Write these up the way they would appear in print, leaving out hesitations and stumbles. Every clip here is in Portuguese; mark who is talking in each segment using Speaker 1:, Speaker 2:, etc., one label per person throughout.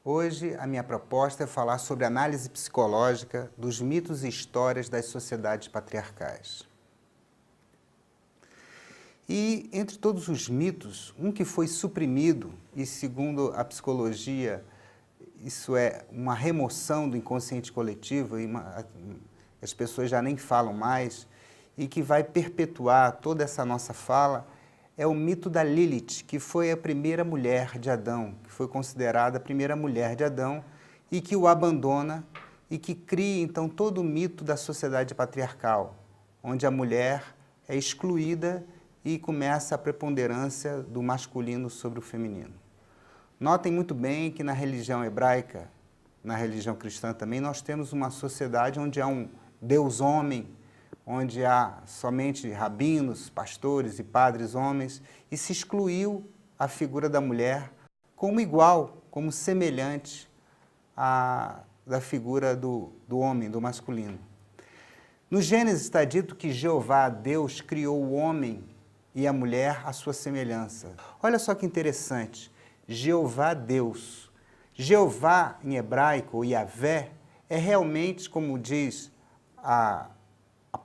Speaker 1: Hoje a minha proposta é falar sobre análise psicológica dos mitos e histórias das sociedades patriarcais. E entre todos os mitos, um que foi suprimido, e segundo a psicologia, isso é uma remoção do inconsciente coletivo, e as pessoas já nem falam mais, e que vai perpetuar toda essa nossa fala, é o mito da Lilith, que foi a primeira mulher de Adão, que foi considerada a primeira mulher de Adão, e que o abandona, e que cria então todo o mito da sociedade patriarcal, onde a mulher é excluída e começa a preponderância do masculino sobre o feminino. Notem muito bem que na religião hebraica, na religião cristã também, nós temos uma sociedade onde há um Deus homem, onde há somente rabinos, pastores e padres homens, e se excluiu a figura da mulher como igual, como semelhante da figura do homem, do masculino. No Gênesis está dito que Jeová, Deus, criou o homem e a mulher à sua semelhança. Olha só que interessante, Jeová, Deus. Jeová, em hebraico, ou Yahvé, é realmente, como diz a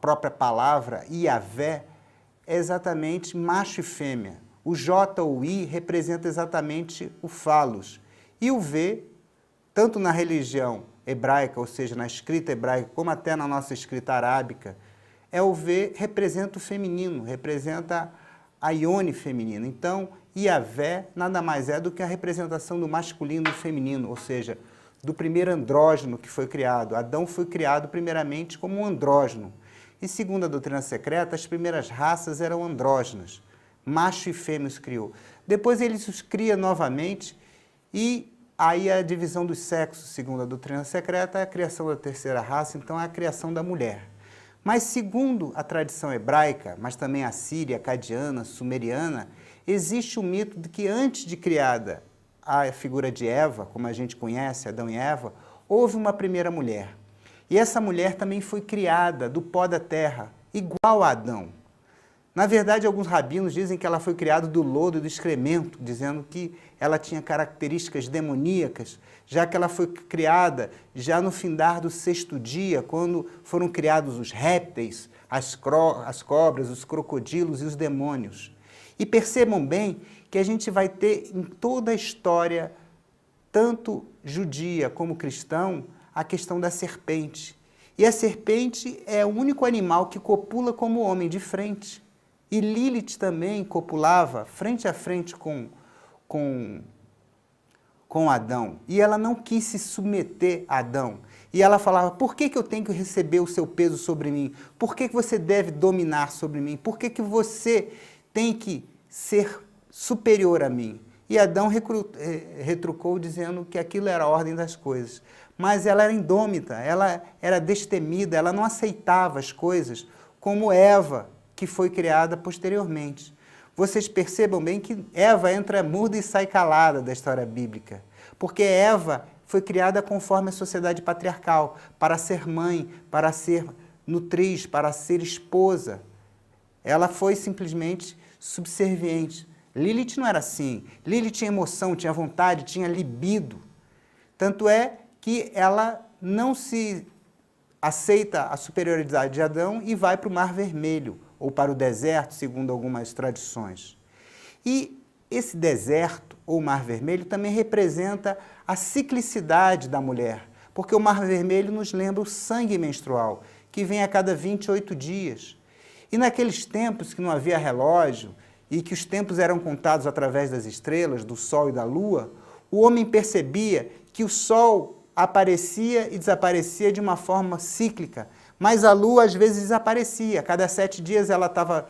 Speaker 1: própria palavra, Yahvé, é exatamente macho e fêmea. O J ou o I representa exatamente o falos. E o V, tanto na religião hebraica, ou seja, na escrita hebraica, como até na nossa escrita arábica, o V representa o feminino, representa a ione feminina. Então, Yahvé nada mais é do que a representação do masculino e do feminino, ou seja, do primeiro andrógeno que foi criado. Adão foi criado primeiramente como um andrógeno. E segundo a doutrina secreta, as primeiras raças eram andrógenas. Macho e fêmea os criou. Depois ele os cria novamente e aí a divisão dos sexos, segundo a doutrina secreta, é a criação da terceira raça, então é a criação da mulher. Mas segundo a tradição hebraica, mas também assíria, acadiana, sumeriana, existe o mito de que antes de criada a figura de Eva, como a gente conhece, Adão e Eva, houve uma primeira mulher. E essa mulher também foi criada do pó da terra, igual a Adão. Na verdade, alguns rabinos dizem que ela foi criada do lodo e do excremento, dizendo que ela tinha características demoníacas, já que ela foi criada já no findar do sexto dia, quando foram criados os répteis, as cobras, os crocodilos e os demônios. E percebam bem que a gente vai ter em toda a história, tanto judia como cristão, a questão da serpente. E a serpente é o único animal que copula como homem, de frente. E Lilith também copulava frente a frente com Adão. E ela não quis se submeter a Adão. E ela falava, por que eu tenho que receber o seu peso sobre mim? Por que você deve dominar sobre mim? Por que você tem que ser superior a mim? E Adão retrucou dizendo que aquilo era a ordem das coisas. Mas ela era indômita, ela era destemida, ela não aceitava as coisas como Eva, que foi criada posteriormente. Vocês percebam bem que Eva entra muda e sai calada da história bíblica, porque Eva foi criada conforme a sociedade patriarcal, para ser mãe, para ser nutriz, para ser esposa. Ela foi simplesmente subserviente. Lilith não era assim. Lilith tinha emoção, tinha vontade, tinha libido. Tanto é que ela não se aceita a superioridade de Adão e vai para o Mar Vermelho, ou para o deserto, segundo algumas tradições. E esse deserto, ou Mar Vermelho, também representa a ciclicidade da mulher, porque o Mar Vermelho nos lembra o sangue menstrual, que vem a cada 28 dias. E naqueles tempos que não havia relógio, e que os tempos eram contados através das estrelas, do Sol e da Lua, o homem percebia que o Sol aparecia e desaparecia de uma forma cíclica, mas a Lua às vezes desaparecia. A cada 7 dias ela estava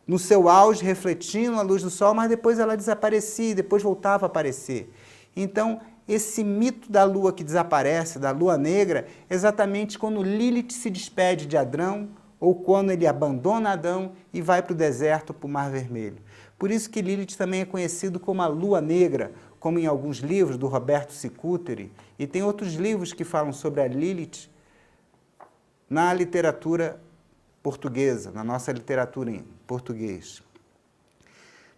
Speaker 1: no seu auge, refletindo a luz do Sol, mas depois ela desaparecia e depois voltava a aparecer. Então, esse mito da Lua que desaparece, da Lua negra, é exatamente quando Lilith se despede de Adão, ou quando ele abandona Adão e vai para o deserto, para o Mar Vermelho. Por isso que Lilith também é conhecido como a Lua Negra, como em alguns livros do Roberto Sicuteri, e tem outros livros que falam sobre a Lilith na literatura portuguesa, na nossa literatura em português.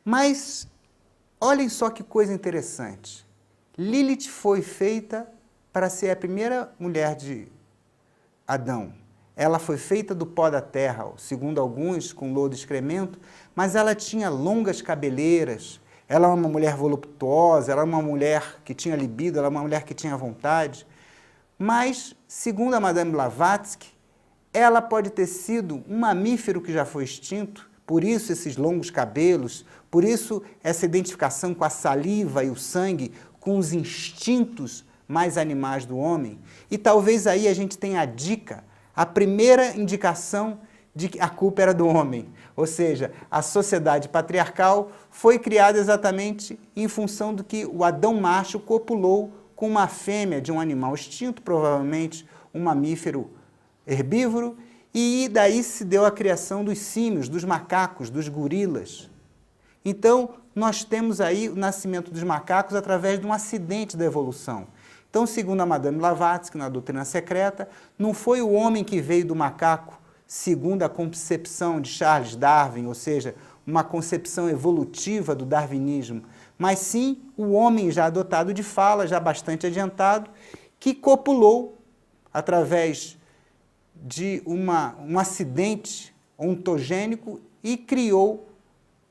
Speaker 1: Mas olhem só que coisa interessante. Lilith foi feita para ser a primeira mulher de Adão. Ela foi feita do pó da terra, segundo alguns, com lodo e excremento, mas ela tinha longas cabeleiras, ela era uma mulher voluptuosa, ela era uma mulher que tinha libido, ela era uma mulher que tinha vontade. Mas, segundo a Madame Blavatsky, ela pode ter sido um mamífero que já foi extinto, por isso esses longos cabelos, por isso essa identificação com a saliva e o sangue, com os instintos mais animais do homem. E talvez aí a gente tenha a dica, a primeira indicação de que a culpa era do homem. Ou seja, a sociedade patriarcal foi criada exatamente em função do que o Adão macho copulou com uma fêmea de um animal extinto, provavelmente um mamífero herbívoro, e daí se deu a criação dos símios, dos macacos, dos gorilas. Então, nós temos aí o nascimento dos macacos através de um acidente da evolução. Então, segundo a Madame Blavatsky, na Doutrina Secreta, não foi o homem que veio do macaco, segundo a concepção de Charles Darwin, ou seja, uma concepção evolutiva do darwinismo, mas sim o homem já dotado de fala, já bastante adiantado, que copulou através de um acidente ontogênico e criou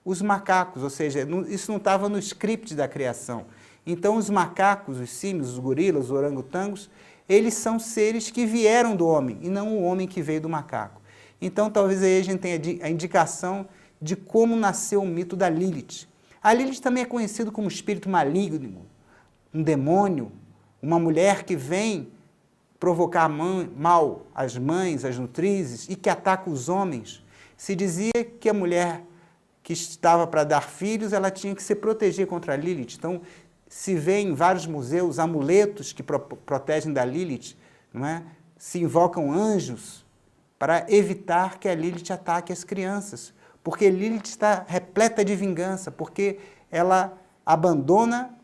Speaker 1: os macacos, ou seja, isso não estava no script da criação. Então, os macacos, os símios, os gorilas, os orangotangos, eles são seres que vieram do homem, e não o homem que veio do macaco. Então, talvez aí a gente tenha a indicação de como nasceu o mito da Lilith. A Lilith também é conhecido como espírito maligno, um demônio, uma mulher que vem provocar mal às mães, às nutrizes, e que ataca os homens. Se dizia que a mulher que estava para dar filhos, ela tinha que se proteger contra a Lilith. Então, se vê em vários museus amuletos que protegem da Lilith, não é? Se invocam anjos para evitar que a Lilith ataque as crianças, porque Lilith está repleta de vingança, porque ela abandona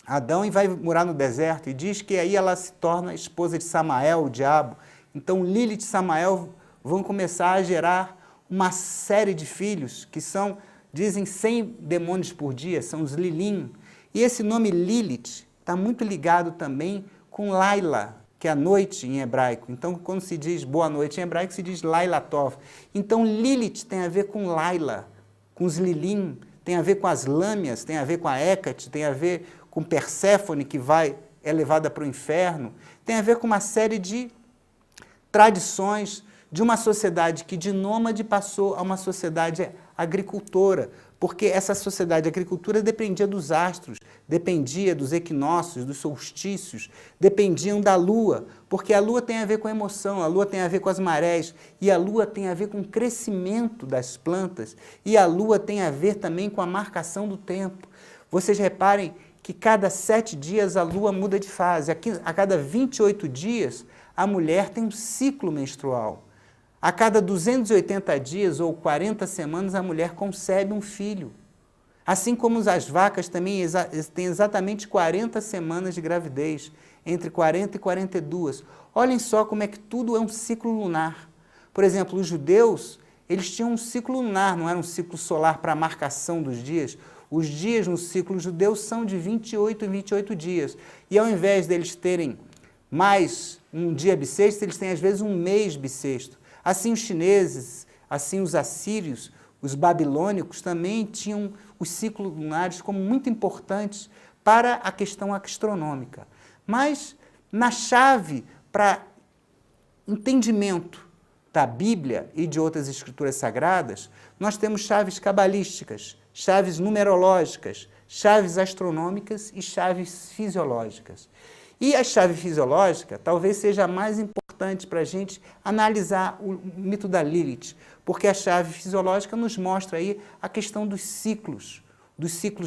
Speaker 1: Adão e vai morar no deserto, e diz que aí ela se torna esposa de Samael, o diabo. Então Lilith e Samael vão começar a gerar uma série de filhos, que são, dizem, 100 demônios por dia, são os Lilim. E esse nome Lilith está muito ligado também com Laila, que é a noite em hebraico. Então, quando se diz boa noite em hebraico, se diz Laila Tov. Então, Lilith tem a ver com Laila, com os Lilim, tem a ver com as lâmias, tem a ver com a Hecate, tem a ver com Perséfone, que é levada para o inferno, tem a ver com uma série de tradições de uma sociedade que de nômade passou a uma sociedade agricultora, porque essa sociedade de agricultura dependia dos astros, dependia dos equinócios, dos solstícios, dependiam da lua, porque a lua tem a ver com a emoção, a lua tem a ver com as marés, e a lua tem a ver com o crescimento das plantas, e a lua tem a ver também com a marcação do tempo. Vocês reparem que cada 7 dias a lua muda de fase, a cada 28 dias a mulher tem um ciclo menstrual. A cada 280 dias ou 40 semanas, a mulher concebe um filho. Assim como as vacas também têm exatamente 40 semanas de gravidez, entre 40 e 42. Olhem só como é que tudo é um ciclo lunar. Por exemplo, os judeus, eles tinham um ciclo lunar, não era um ciclo solar para a marcação dos dias. Os dias no ciclo judeu são de 28 em 28 dias. E ao invés deles terem mais um dia bissexto, eles têm às vezes um mês bissexto. Assim os chineses, assim os assírios, os babilônicos também tinham os ciclos lunares como muito importantes para a questão astronômica. Mas na chave para entendimento da Bíblia e de outras escrituras sagradas, nós temos chaves cabalísticas, chaves numerológicas, chaves astronômicas e chaves fisiológicas. E a chave fisiológica talvez seja a mais importante para a gente analisar o mito da Lilith, porque a chave fisiológica nos mostra aí a questão dos ciclos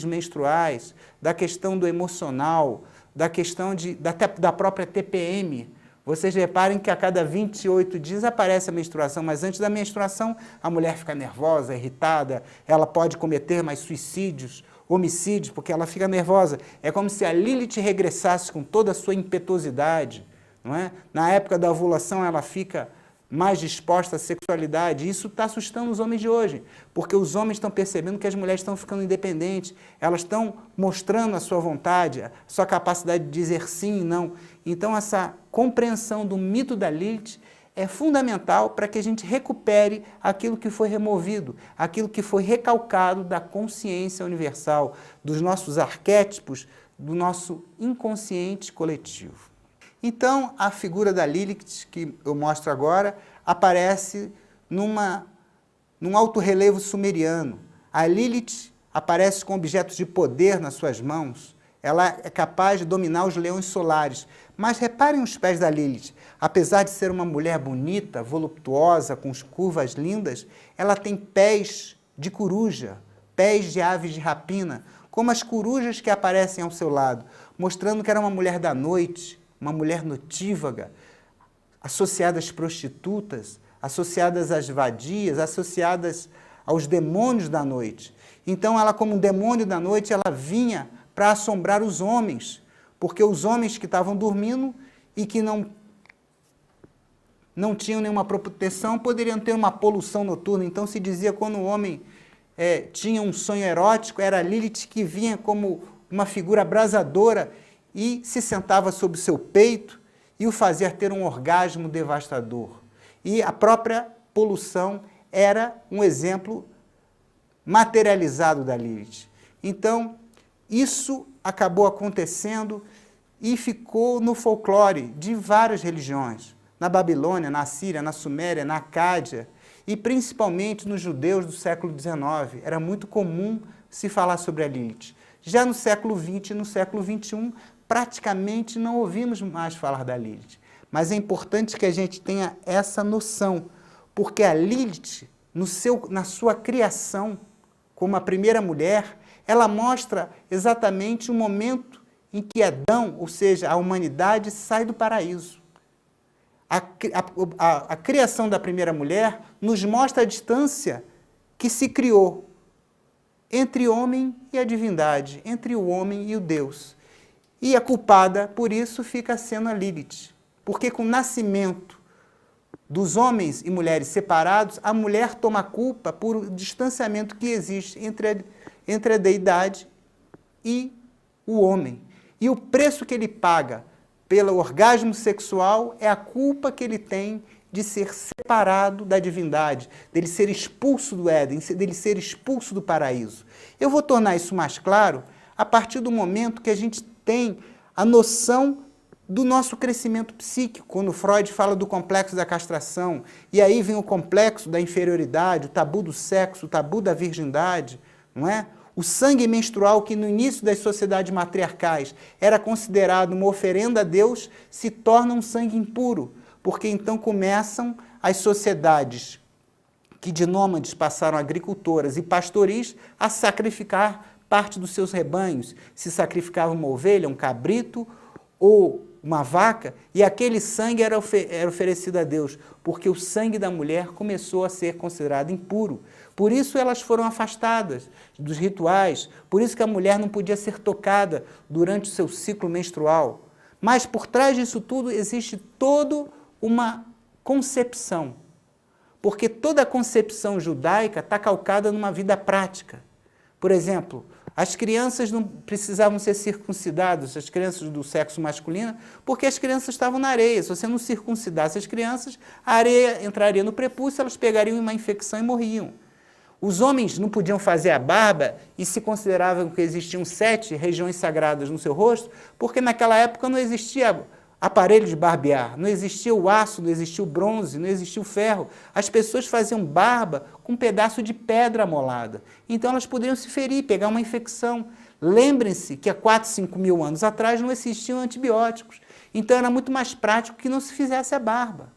Speaker 1: menstruais, da questão do emocional, da questão da própria TPM. Vocês reparem que a cada 28 dias aparece a menstruação, mas antes da menstruação a mulher fica nervosa, irritada, ela pode cometer mais suicídios, homicídios, porque ela fica nervosa. É como se a Lilith regressasse com toda a sua impetuosidade, não é? Na época da ovulação ela fica mais disposta à sexualidade. Isso está assustando os homens de hoje, porque os homens estão percebendo que as mulheres estão ficando independentes, elas estão mostrando a sua vontade, a sua capacidade de dizer sim e não. Então, essa compreensão do mito da Lilith é fundamental para que a gente recupere aquilo que foi removido, aquilo que foi recalcado da consciência universal, dos nossos arquétipos, do nosso inconsciente coletivo. Então, a figura da Lilith, que eu mostro agora, aparece num alto-relevo sumeriano. A Lilith aparece com objetos de poder nas suas mãos. Ela é capaz de dominar os leões solares. Mas reparem os pés da Lilith. Apesar de ser uma mulher bonita, voluptuosa, com curvas lindas, ela tem pés de coruja, pés de aves de rapina, como as corujas que aparecem ao seu lado, mostrando que era uma mulher da noite, uma mulher notívaga, associada às prostitutas, associadas às vadias, associadas aos demônios da noite. Então, ela, como um demônio da noite, ela vinha para assombrar os homens, porque os homens que estavam dormindo e que não tinham nenhuma proteção poderiam ter uma poluição noturna. Então, se dizia que quando o homem tinha um sonho erótico, era a Lilith que vinha como uma figura abrasadora e se sentava sobre o seu peito e o fazia ter um orgasmo devastador. E a própria poluição era um exemplo materializado da Lilith. Então, isso acabou acontecendo e ficou no folclore de várias religiões. Na Babilônia, na Síria, na Suméria, na Acádia e principalmente nos judeus do século XIX. Era muito comum se falar sobre a Lilith. Já no século XX e no século XXI, praticamente não ouvimos mais falar da Lilith. Mas é importante que a gente tenha essa noção, porque a Lilith, na sua criação, como a primeira mulher, ela mostra exatamente o momento em que Adão, ou seja, a humanidade, sai do paraíso. A criação da primeira mulher nos mostra a distância que se criou entre o homem e a divindade, entre o homem e o Deus. E a culpada, por isso, fica sendo a Lilith. Porque com o nascimento dos homens e mulheres separados, a mulher toma a culpa por o distanciamento que existe entre a deidade e o homem. E o preço que ele paga pelo orgasmo sexual é a culpa que ele tem de ser separado da divindade, dele ser expulso do Éden, dele ser expulso do paraíso. Eu vou tornar isso mais claro a partir do momento que a gente tem a noção do nosso crescimento psíquico, quando Freud fala do complexo da castração, e aí vem o complexo da inferioridade, o tabu do sexo, o tabu da virgindade, não é? O sangue menstrual, que no início das sociedades matriarcais era considerado uma oferenda a Deus, se torna um sangue impuro, porque então começam as sociedades que de nômades passaram a agricultoras e pastoris a sacrificar parte dos seus rebanhos. Se sacrificava uma ovelha, um cabrito ou uma vaca, e aquele sangue era oferecido a Deus, porque o sangue da mulher começou a ser considerado impuro. Por isso elas foram afastadas dos rituais, por isso que a mulher não podia ser tocada durante o seu ciclo menstrual. Mas por trás disso tudo existe toda uma concepção, porque toda a concepção judaica está calcada numa vida prática. Por exemplo, as crianças não precisavam ser circuncidadas, as crianças do sexo masculino, porque as crianças estavam na areia. Se você não circuncidasse as crianças, a areia entraria no prepúcio, elas pegariam uma infecção e morriam. Os homens não podiam fazer a barba e se consideravam que existiam 7 regiões sagradas no seu rosto, porque naquela época não existia aparelho de barbear, não existia o aço, não existia o bronze, não existia o ferro. As pessoas faziam barba com um pedaço de pedra amolada. Então elas poderiam se ferir, pegar uma infecção. Lembrem-se que há 4, 5 mil anos atrás não existiam antibióticos. Então era muito mais prático que não se fizesse a barba.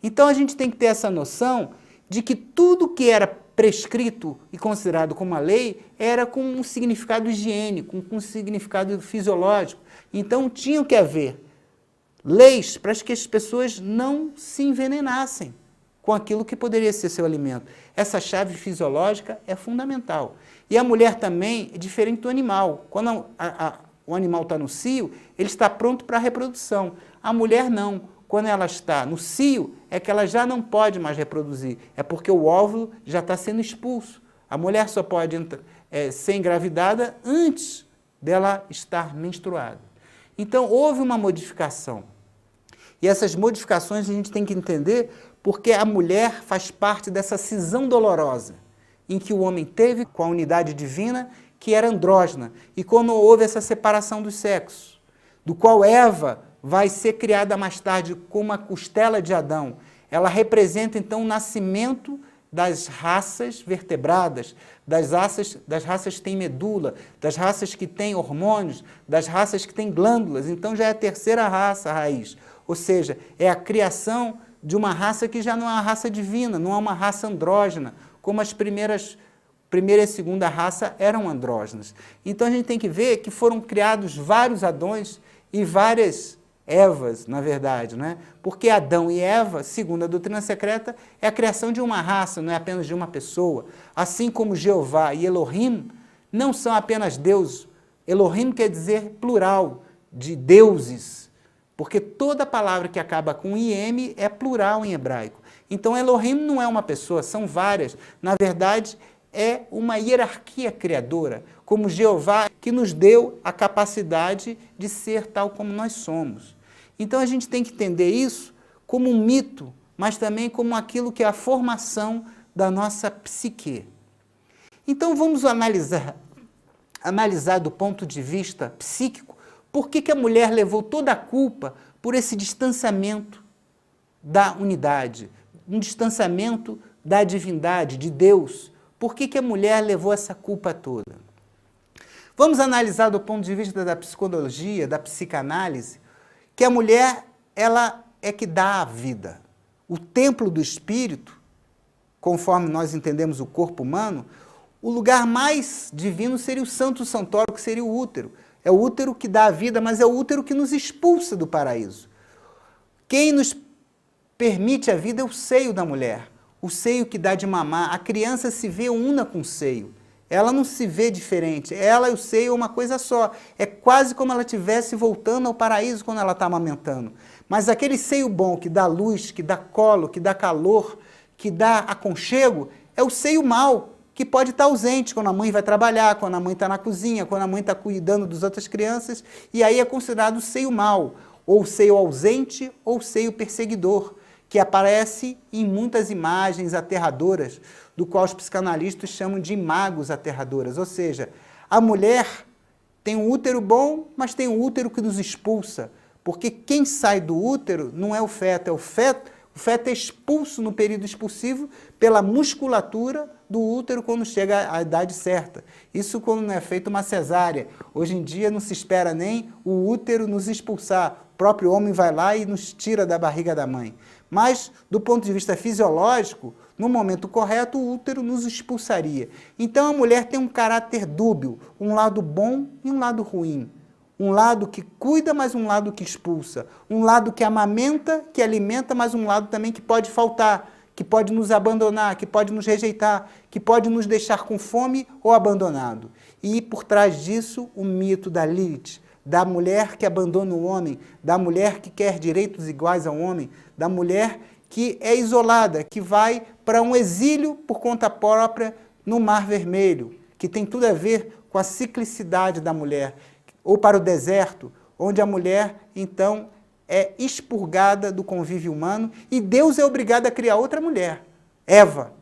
Speaker 1: Então a gente tem que ter essa noção de que tudo que era prescrito e considerado como uma lei era com um significado higiênico, com um significado fisiológico. Então tinham que haver leis para que as pessoas não se envenenassem com aquilo que poderia ser seu alimento. Essa chave fisiológica é fundamental. E a mulher também é diferente do animal. Quando o animal está no cio, ele está pronto para a reprodução. A mulher não.
Speaker 2: quando ela está no cio, é que ela já não pode mais reproduzir. É porque o óvulo já está sendo expulso. A mulher só pode ser engravidada antes dela estar menstruada. Então, houve uma modificação. E essas modificações a gente tem que entender porque a mulher faz parte dessa cisão dolorosa em que o homem teve com a unidade divina, que era andrógena, e quando houve essa separação dos sexos, do qual Eva vai ser criada mais tarde como uma costela de Adão. Ela representa, então, o nascimento das raças vertebradas, das raças que têm medula, das raças que têm hormônios, das raças que têm glândulas. Então, já é a terceira raça, a raiz. Ou seja, é a criação de uma raça que já não é uma raça divina, não é uma raça andrógena, como as primeira e segunda raça eram andrógenas. Então, a gente tem que ver que foram criados vários Adões e várias Evas, na verdade, né? Porque Adão e Eva, segundo a doutrina secreta, é a criação de uma raça, não é apenas de uma pessoa. Assim como Jeová e Elohim não são apenas deuses. Elohim quer dizer plural, de deuses, porque toda palavra que acaba com IM é plural em hebraico. Então, Elohim não é uma pessoa, são várias. Na verdade, é uma hierarquia criadora, como Jeová, que nos deu a capacidade de ser tal como nós somos. Então, a gente tem que entender isso como um mito, mas também como aquilo que é a formação da nossa psique. Então, vamos analisar do ponto de vista psíquico, por que a mulher levou toda a culpa por esse distanciamento da unidade, um distanciamento da divindade, de Deus. Por que a mulher levou essa culpa toda? Vamos analisar do ponto de vista da psicologia, da psicanálise, que a mulher, ela é que dá a vida. O templo do espírito, conforme nós entendemos o corpo humano, o lugar mais divino seria o santo santuário, que seria o útero. É o útero que dá a vida, mas é o útero que nos expulsa do paraíso. Quem nos permite a vida é o seio da mulher, o seio que dá de mamar. A criança se vê una com o seio. Ela não se vê diferente. Ela e o seio é uma coisa só. É quase como ela estivesse voltando ao paraíso quando ela está amamentando. Mas aquele seio bom que dá luz, que dá colo, que dá calor, que dá aconchego, é o seio mau, que pode estar ausente quando a mãe vai trabalhar, quando a mãe está na cozinha, quando a mãe está cuidando das outras crianças, e aí é considerado o seio mau, ou seio ausente, ou seio perseguidor, que aparece em muitas imagens aterradoras, do qual os psicanalistas chamam de imagos aterradoras. Ou seja, a mulher tem um útero bom, mas tem um útero que nos expulsa, porque quem sai do útero não é o feto, o feto é expulso no período expulsivo pela musculatura do útero quando chega à idade certa. Isso quando não é feita uma cesárea. Hoje em dia não se espera nem o útero nos expulsar. O próprio homem vai lá e nos tira da barriga da mãe. Mas, do ponto de vista fisiológico, no momento correto, o útero nos expulsaria. Então, a mulher tem um caráter dúbio, um lado bom e um lado ruim. Um lado que cuida, mas um lado que expulsa. Um lado que amamenta, que alimenta, mas um lado também que pode faltar, que pode nos abandonar, que pode nos rejeitar, que pode nos deixar com fome ou abandonado. E, por trás disso, o mito da Lilith, da mulher que abandona o homem, da mulher que quer direitos iguais ao homem, da mulher que é isolada, que vai para um exílio por conta própria no Mar Vermelho, que tem tudo a ver com a ciclicidade da mulher, ou para o deserto, onde a mulher, então, é expurgada do convívio humano e Deus é obrigado a criar outra mulher, Eva,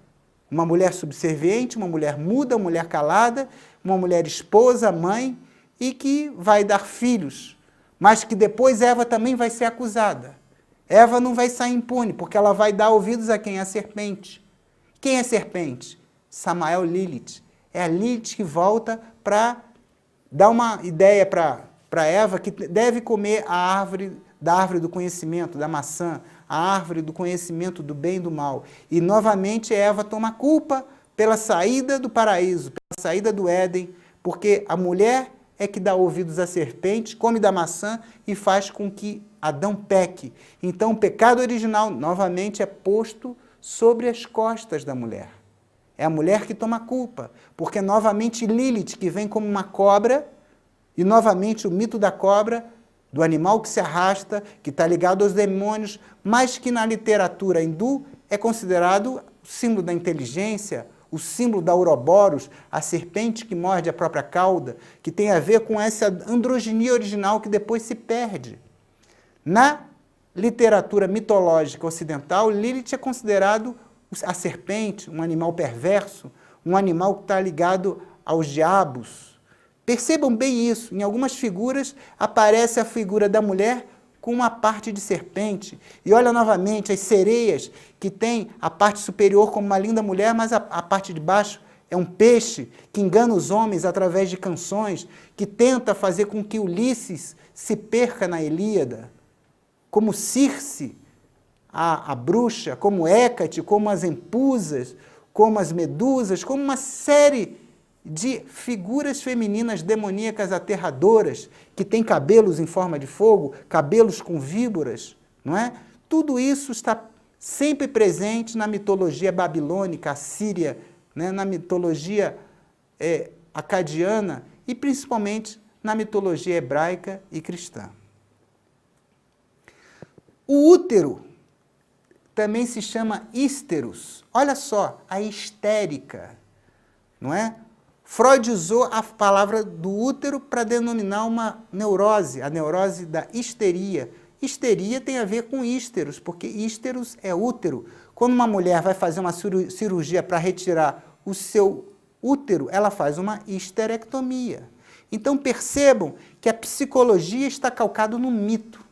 Speaker 2: uma mulher subserviente, uma mulher muda, uma mulher calada, uma mulher esposa, mãe, e que vai dar filhos, mas que depois Eva também vai ser acusada. Eva não vai sair impune, porque ela vai dar ouvidos a quem? A serpente. Quem é serpente? Samael Lilith. É a Lilith que volta para dar uma ideia para Eva que deve comer da árvore do conhecimento, da maçã, a árvore do conhecimento do bem e do mal. E novamente Eva toma culpa pela saída do paraíso, pela saída do Éden, porque a mulher é que dá ouvidos à serpente, come da maçã e faz com que Adão peque. Então, o pecado original, novamente, é posto sobre as costas da mulher. É a mulher que toma culpa, porque, novamente, Lilith, que vem como uma cobra, e, novamente, o mito da cobra do animal que se arrasta, que está ligado aos demônios, mas que na literatura hindu é considerado o símbolo da inteligência, o símbolo da Ouroboros, a serpente que morde a própria cauda, que tem a ver com essa androginia original que depois se perde. Na literatura mitológica ocidental, Lilith é considerado a serpente, um animal perverso, um animal que está ligado aos diabos. Percebam bem isso, em algumas figuras aparece a figura da mulher com uma parte de serpente. E olha novamente as sereias, que tem a parte superior como uma linda mulher, mas a parte de baixo é um peixe que engana os homens através de canções, que tenta fazer com que Ulisses se perca na Ilíada, como Circe, a bruxa, como Hécate, como as empusas, como as medusas, como uma série de figuras femininas demoníacas aterradoras, que têm cabelos em forma de fogo, cabelos com víboras, não é? Tudo isso está sempre presente na mitologia babilônica, assíria, né? Na mitologia acadiana e principalmente na mitologia hebraica e cristã. O útero também se chama hísteros. Olha só, a histérica, não é? Freud usou a palavra do útero para denominar uma neurose, a neurose da histeria. Histeria tem a ver com hísteros, porque hísteros é útero. Quando uma mulher vai fazer uma cirurgia para retirar o seu útero, ela faz uma histerectomia. Então percebam que a psicologia está calcada no mito.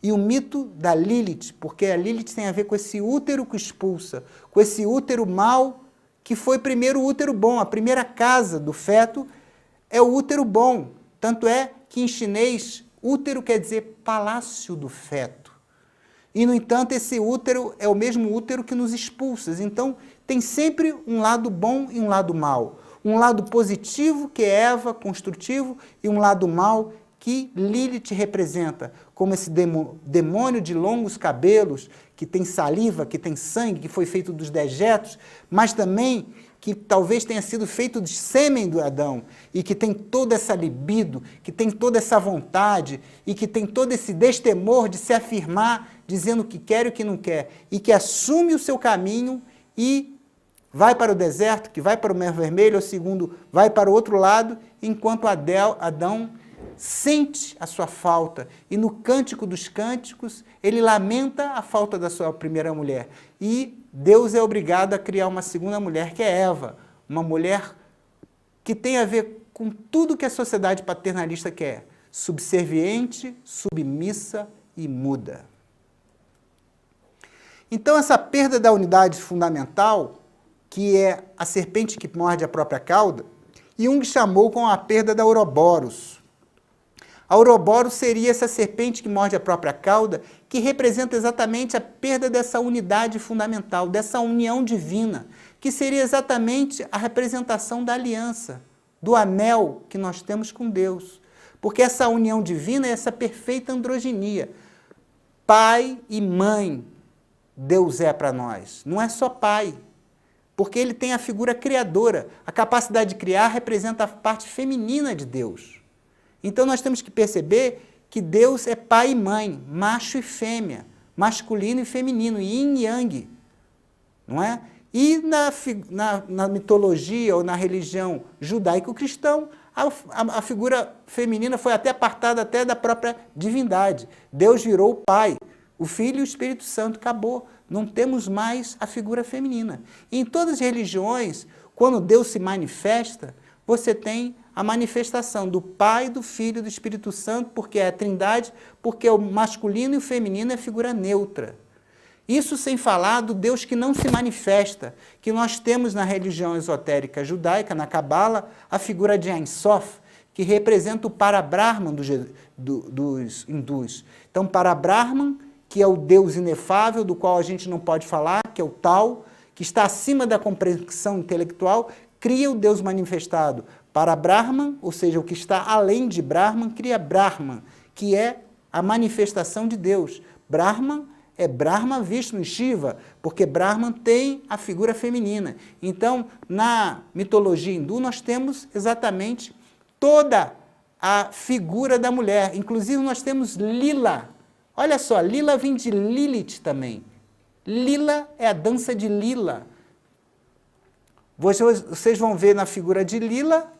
Speaker 2: E o mito da Lilith, porque a Lilith tem a ver com esse útero que expulsa, com esse útero mau, que foi primeiro o útero bom. A primeira casa do feto é o útero bom. Tanto é que em chinês, útero quer dizer palácio do feto. E, no entanto, esse útero é o mesmo útero que nos expulsa. Então, tem sempre um lado bom e um lado mau. Um lado positivo, que é Eva, construtivo, e um lado mau, que Lilith representa, como esse demônio de longos cabelos, que tem saliva, que tem sangue, que foi feito dos dejetos, mas também que talvez tenha sido feito de sêmen do Adão, e que tem toda essa libido, que tem toda essa vontade, e que tem todo esse destemor de se afirmar, dizendo o que quer e o que não quer, e que assume o seu caminho e vai para o deserto, que vai para o Mar Vermelho, ou segundo, vai para o outro lado, enquanto Adão sente a sua falta, e no Cântico dos Cânticos, ele lamenta a falta da sua primeira mulher. E Deus é obrigado a criar uma segunda mulher, que é Eva, uma mulher que tem a ver com tudo que a sociedade paternalista quer, subserviente, submissa e muda. Então, essa perda da unidade fundamental, que é a serpente que morde a própria cauda, Jung chamou com a perda da Ouroboros. A Ouroboros seria essa serpente que morde a própria cauda, que representa exatamente a perda dessa unidade fundamental, dessa união divina, que seria exatamente a representação da aliança, do anel que nós temos com Deus. Porque essa união divina é essa perfeita androginia. Pai e mãe, Deus é para nós. Não é só pai, porque ele tem a figura criadora. A capacidade de criar representa a parte feminina de Deus. Então, nós temos que perceber que Deus é pai e mãe, macho e fêmea, masculino e feminino, yin e yang, não é? E na mitologia ou na religião judaico-cristã, a figura feminina foi até apartada até da própria divindade. Deus virou o Pai, o Filho e o Espírito Santo, acabou. Não temos mais a figura feminina. E em todas as religiões, quando Deus se manifesta, você tem a manifestação do Pai, do Filho e do Espírito Santo, porque é a Trindade, porque o masculino e o feminino é figura neutra. Isso sem falar do Deus que não se manifesta, que nós temos na religião esotérica judaica, na Cabala, a figura de Ein Sof, que representa o Parabrahman dos hindus. Então, Parabrahman, que é o Deus inefável, do qual a gente não pode falar, que é o Tal, que está acima da compreensão intelectual, cria o Deus manifestado. Parabrahman, ou seja, o que está além de Brahman, cria Brahman, que é a manifestação de Deus. Brahman é Brahma, Vishnu e Shiva, porque Brahman tem a figura feminina. Então, na mitologia hindu, nós temos exatamente toda a figura da mulher. Inclusive, nós temos Lila. Olha só, Lila vem de Lilith também. Lila é a dança de Lila. Vocês vão ver na figura de Lila,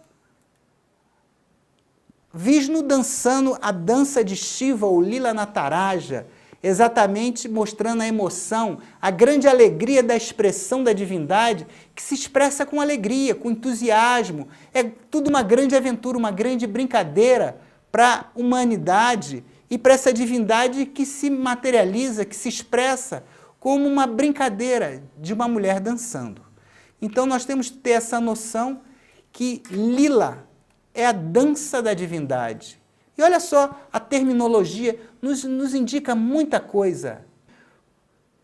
Speaker 2: Vishnu dançando a dança de Shiva, ou Lila Nataraja, exatamente mostrando a emoção, a grande alegria da expressão da divindade, que se expressa com alegria, com entusiasmo. É tudo uma grande aventura, uma grande brincadeira para a humanidade e para essa divindade que se materializa, que se expressa como uma brincadeira de uma mulher dançando. Então nós temos que ter essa noção que Lila é a dança da divindade. E olha só, a terminologia nos indica muita coisa.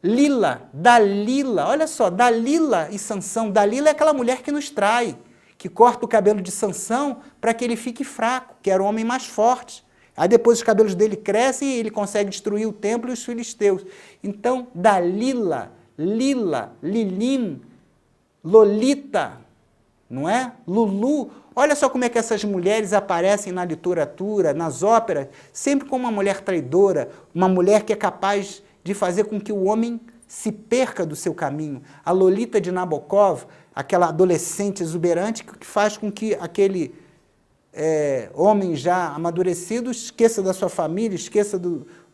Speaker 2: Lila, Dalila, olha só, Dalila e Sansão. Dalila é aquela mulher que nos trai, que corta o cabelo de Sansão para que ele fique fraco, que era o homem mais forte. Aí depois os cabelos dele crescem e ele consegue destruir o templo e os filisteus. Então, Dalila, Lila, Lilim, Lolita, não é? Lulu. Olha só como é que essas mulheres aparecem na literatura, nas óperas, sempre como uma mulher traidora, uma mulher que é capaz de fazer com que o homem se perca do seu caminho. A Lolita de Nabokov, aquela adolescente exuberante que faz com que aquele homem já amadurecido esqueça da sua família, esqueça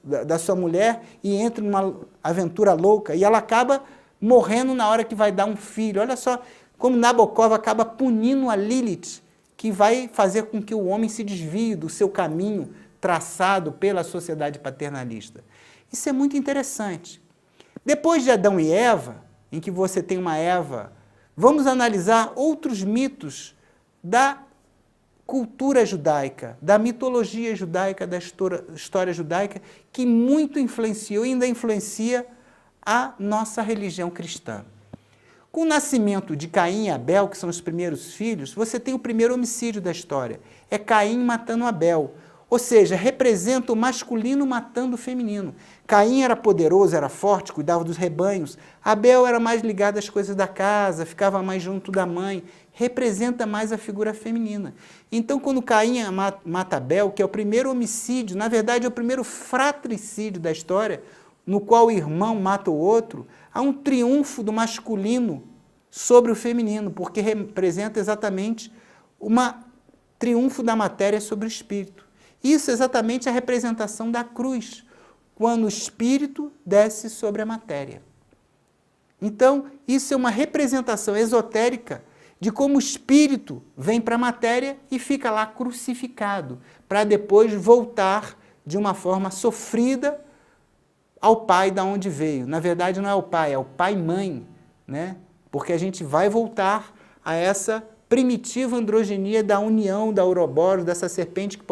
Speaker 2: da sua mulher e entre numa aventura louca. E ela acaba morrendo na hora que vai dar um filho. Olha só como Nabokov acaba punindo a Lilith, que vai fazer com que o homem se desvie do seu caminho traçado pela sociedade paternalista. Isso é muito interessante. Depois de Adão e Eva, em que você tem uma Eva, vamos analisar outros mitos da cultura judaica, da mitologia judaica, da história judaica, que muito influenciou e ainda influencia a nossa religião cristã. Com o nascimento de Caim e Abel, que são os primeiros filhos, você tem o primeiro homicídio da história. É Caim matando Abel. Ou seja, representa o masculino matando o feminino. Caim era poderoso, era forte, cuidava dos rebanhos. Abel era mais ligado às coisas da casa, ficava mais junto da mãe. Representa mais a figura feminina. Então, quando Caim mata Abel, que é o primeiro homicídio, na verdade é o primeiro fratricídio da história, no qual o irmão mata o outro, há um triunfo do masculino sobre o feminino, porque representa exatamente um triunfo da matéria sobre o espírito. Isso é exatamente a representação da cruz, quando o espírito desce sobre a matéria. Então, isso é uma representação esotérica de como o espírito vem para a matéria e fica lá crucificado, para depois voltar de uma forma sofrida ao pai da onde veio. Na verdade, não é o pai, é o pai-mãe, né? Porque a gente vai voltar a essa primitiva androgenia da união da Ouroboros, dessa serpente que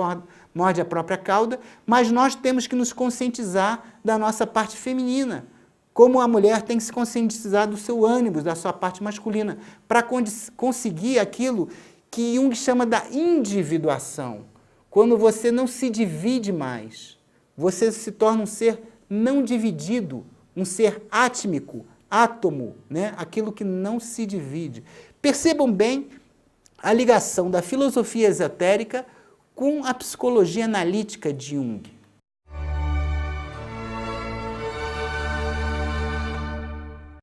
Speaker 2: morde a própria cauda, mas nós temos que nos conscientizar da nossa parte feminina, como a mulher tem que se conscientizar do seu ânimo, da sua parte masculina, para conseguir aquilo que Jung chama da individuação. Quando você não se divide mais, você se torna um ser não dividido, um ser átmico, átomo, né? Aquilo que não se divide. Percebam bem a ligação da filosofia esotérica com a psicologia analítica de Jung.